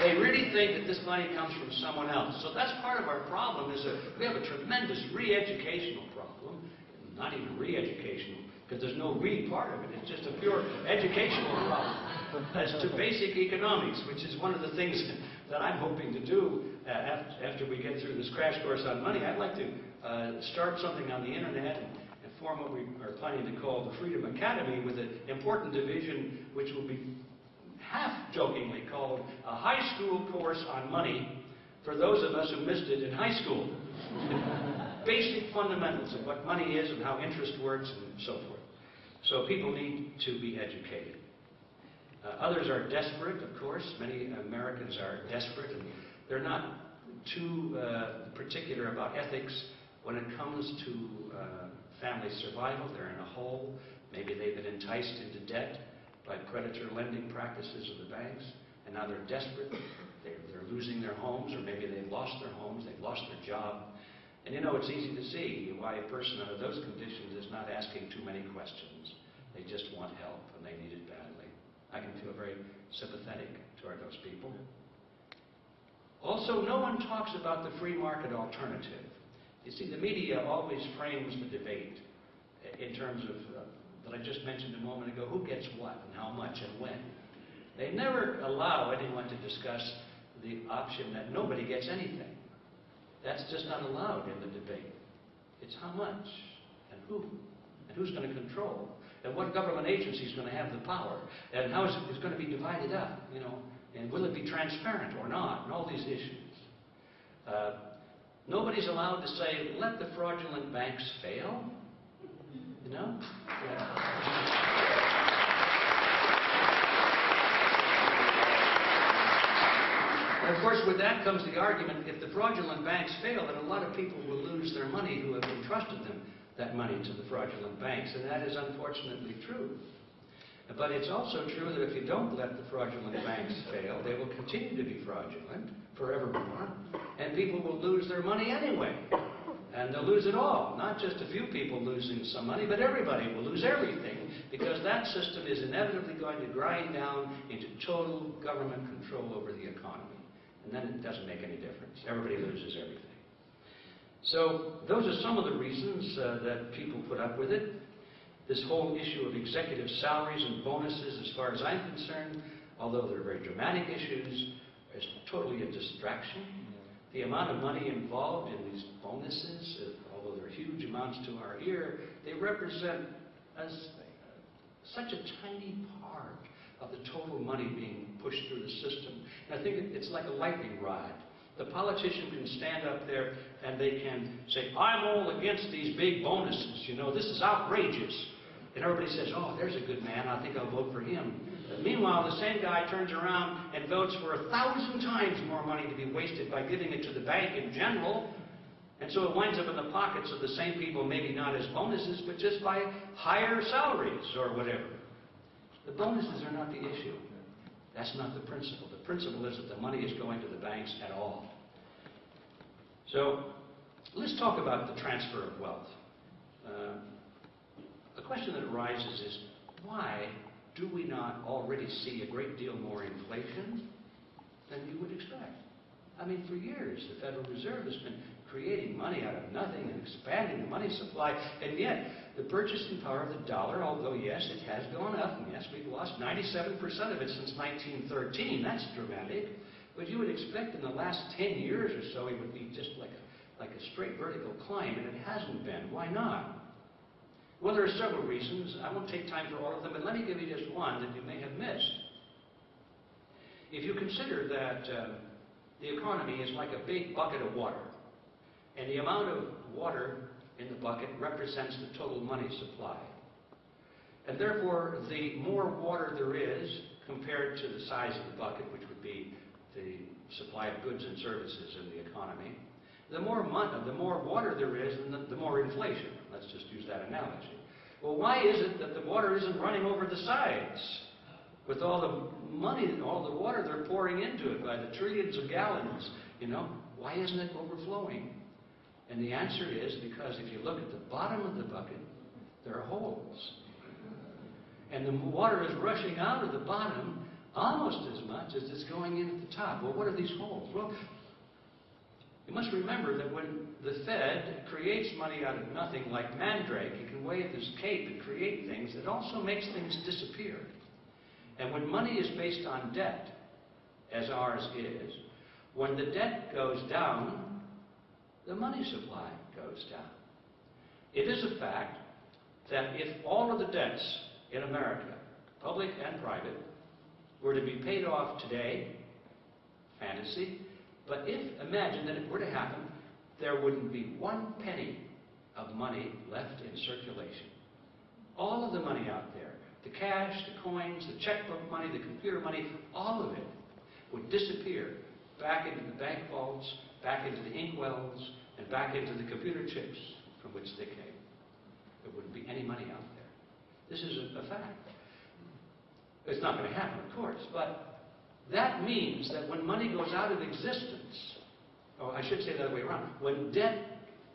They really think that this money comes from someone else. So that's part of our problem, is that we have a tremendous re-educational problem. Not even re-educational, because there's no re part of it. It's just a pure educational problem as to basic economics, which is one of the things that I'm hoping to do after we get through this crash course on money. I'd like to start something on the internet and form what we are planning to call the Freedom Academy, with an important division which will be half-jokingly called a high school course on money for those of us who missed it in high school. Basic fundamentals of what money is and how interest works and so forth. So people need to be educated. Others are desperate, of course. Many Americans are desperate, and they're not too particular about ethics when it comes to family survival. They're in a hole. Maybe they've been enticed into debt by predator lending practices of the banks, and now they're desperate. They're losing their homes, or maybe they've lost their homes, they've lost their job. And you know, it's easy to see why a person under those conditions is not asking too many questions. They just want help, and they need it badly. I can feel very sympathetic toward those people. Also, no one talks about the free market alternative. You see, the media always frames the debate in terms of, that I just mentioned a moment ago, who gets what and how much and when. They never allow anyone to discuss the option that nobody gets anything. That's just not allowed in the debate. It's how much and who's going to control, and what government agency is going to have the power, and how it's going to be divided up, you know, and will it be transparent or not, and all these issues. Nobody's allowed to say, let the fraudulent banks fail, you know? And of course, with that comes the argument, if the fraudulent banks fail, then a lot of people will lose their money who have entrusted that money to the fraudulent banks, and that is unfortunately true. But it's also true that if you don't let the fraudulent banks fail, they will continue to be fraudulent forevermore, and people will lose their money anyway. And they'll lose it all. Not just a few people losing some money, but everybody will lose everything, because that system is inevitably going to grind down into total government control over the economy. And then it doesn't make any difference. Everybody loses everything. So those are some of the reasons that people put up with it. This whole issue of executive salaries and bonuses, as far as I'm concerned, although they're very dramatic issues, is totally a distraction. The amount of money involved in these bonuses, although they're huge amounts to our ear, they represent such a tiny part of the total money being pushed through the system. And I think it's like a lightning rod. The politician can stand up there and they can say, I'm all against these big bonuses, you know, this is outrageous. And everybody says, oh, there's a good man, I think I'll vote for him. Meanwhile, the same guy turns around and votes for 1,000 times more money to be wasted by giving it to the bank in general. And so it winds up in the pockets of the same people, maybe not as bonuses, but just by higher salaries or whatever. The bonuses are not the issue. That's not the principle. The principle is that the money is going to the banks at all. So let's talk about the transfer of wealth. The question that arises is, why do we not already see a great deal more inflation than you would expect? I mean, for years, the Federal Reserve has been creating money out of nothing and expanding the money supply, and yet the purchasing power of the dollar, although yes, it has gone up, and yes, we've lost 97% of it since 1913. That's dramatic. But you would expect in the last 10 years or so it would be just like a straight vertical climb, and it hasn't been. Why not? Well, there are several reasons. I won't take time for all of them, but let me give you just one that you may have missed. If you consider that the economy is like a big bucket of water, and the amount of water in the bucket represents the total money supply. And therefore, the more water there is compared to the size of the bucket, which would be the supply of goods and services in the economy, the more water there is, the more inflation. Let's just use that analogy. Well, why is it that the water isn't running over the sides? With all the money and all the water they're pouring into it by the trillions of gallons, you know, why isn't it overflowing? And the answer is because if you look at the bottom of the bucket, there are holes. And the water is rushing out of the bottom almost as much as it's going in at the top. Well, what are these holes? Well, you must remember that when the Fed creates money out of nothing, like Mandrake, he can wave his cape and create things. It also makes things disappear. And when money is based on debt, as ours is, when the debt goes down, the money supply goes down. It is a fact that if all of the debts in America, public and private, were to be paid off today, fantasy, but if, imagine that it were to happen, there wouldn't be 1 penny of money left in circulation. All of the money out there, the cash, the coins, the checkbook money, the computer money, all of it would disappear back into the bank vaults, back into the inkwells, and back into the computer chips from which they came. There wouldn't be any money out there. This is a fact. It's not going to happen, of course, but that means that when money goes out of existence, or I should say the other way around, when debt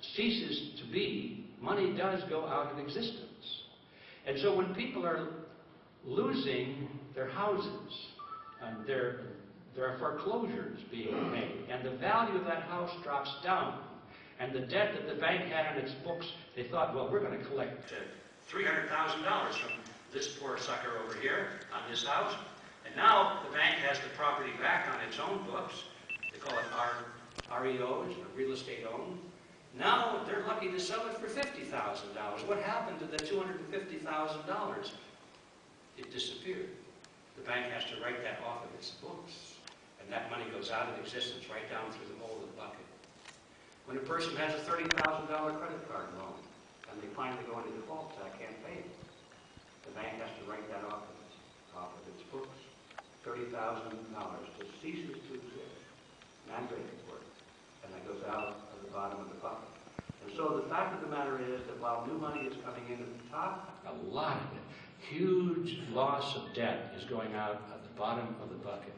ceases to be, money does go out of existence. And so when people are losing their houses, and there are foreclosures being made, and the value of that house drops down, and the debt that the bank had on its books, they thought, well, we're going to collect $300,000 from this poor sucker over here on this house. And now the bank has the property back on its own books. They call it REOs, or real estate owned. Now they're lucky to sell it for $50,000. What happened to the $250,000? It disappeared. The bank has to write that off of its books. And that money goes out of existence right down through the hole of the bucket. When a person has a $30,000 credit card loan, and they finally go into default, I can't pay it. The bank has to write that off of its books. $30,000 just ceases to exist. Mandrake at work. And that goes out of the bottom of the bucket. And so the fact of the matter is that while new money is coming in at the top, a lot of it, huge loss of debt is going out at the bottom of the bucket.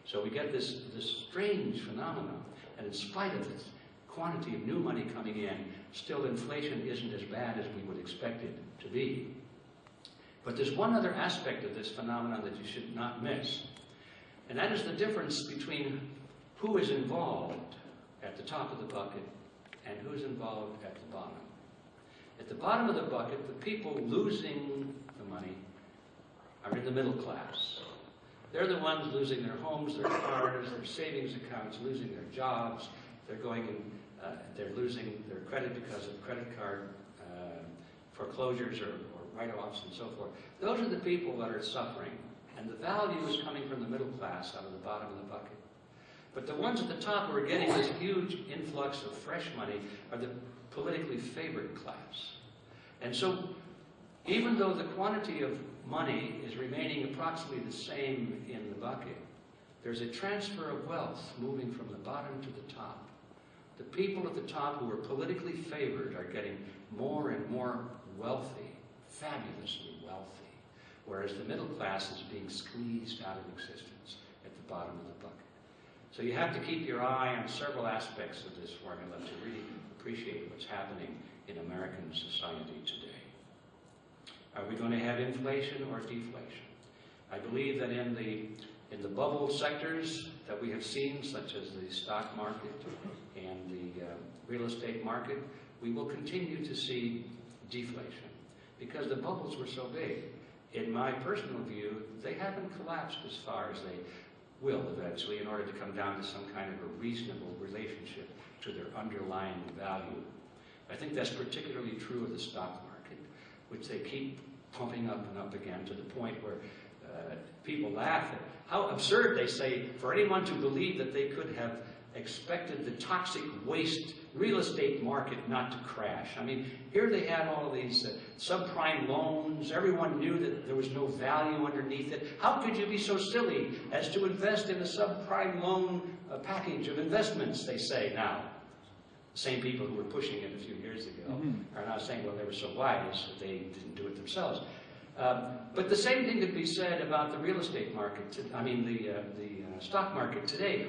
So we get this strange phenomenon. And in spite of this quantity of new money coming in, still inflation isn't as bad as we would expect it to be. But there's one other aspect of this phenomenon that you should not miss, and that is the difference between who is involved at the top of the bucket and who's involved at the bottom. At the bottom of the bucket, the people losing the money are in the middle class. They're the ones losing their homes, their cars, their savings accounts, losing their jobs. They're losing their credit because of credit card foreclosures or write-offs and so forth. Those are the people that are suffering, and the value is coming from the middle class out of the bottom of the bucket. But the ones at the top who are getting this huge influx of fresh money are the politically favored class. And so, even though the quantity of money is remaining approximately the same in the bucket, there's a transfer of wealth moving from the bottom to the top. The people at the top who are politically favored are getting more and more wealthy, fabulously wealthy, whereas the middle class is being squeezed out of existence at the bottom of the bucket. So you have to keep your eye on several aspects of this formula to really appreciate what's happening in American society today. Are we going to have inflation or deflation? I believe that in the bubble sectors that we have seen, such as the stock market and the real estate market, we will continue to see deflation because the bubbles were so big. In my personal view, they haven't collapsed as far as they will eventually in order to come down to some kind of a reasonable relationship to their underlying value. I think that's particularly true of the stock market, which they keep pumping up and up again to the point where people laugh at how absurd they say for anyone to believe that they could have expected the toxic waste real estate market not to crash. I mean, here they had all of these subprime loans. Everyone knew that there was no value underneath it. How could you be so silly as to invest in a subprime loan package of investments, they say now. The same people who were pushing it a few years ago are now saying, well, they were so wise that they didn't do it themselves. But the same thing could be said about the real estate market, the stock market today.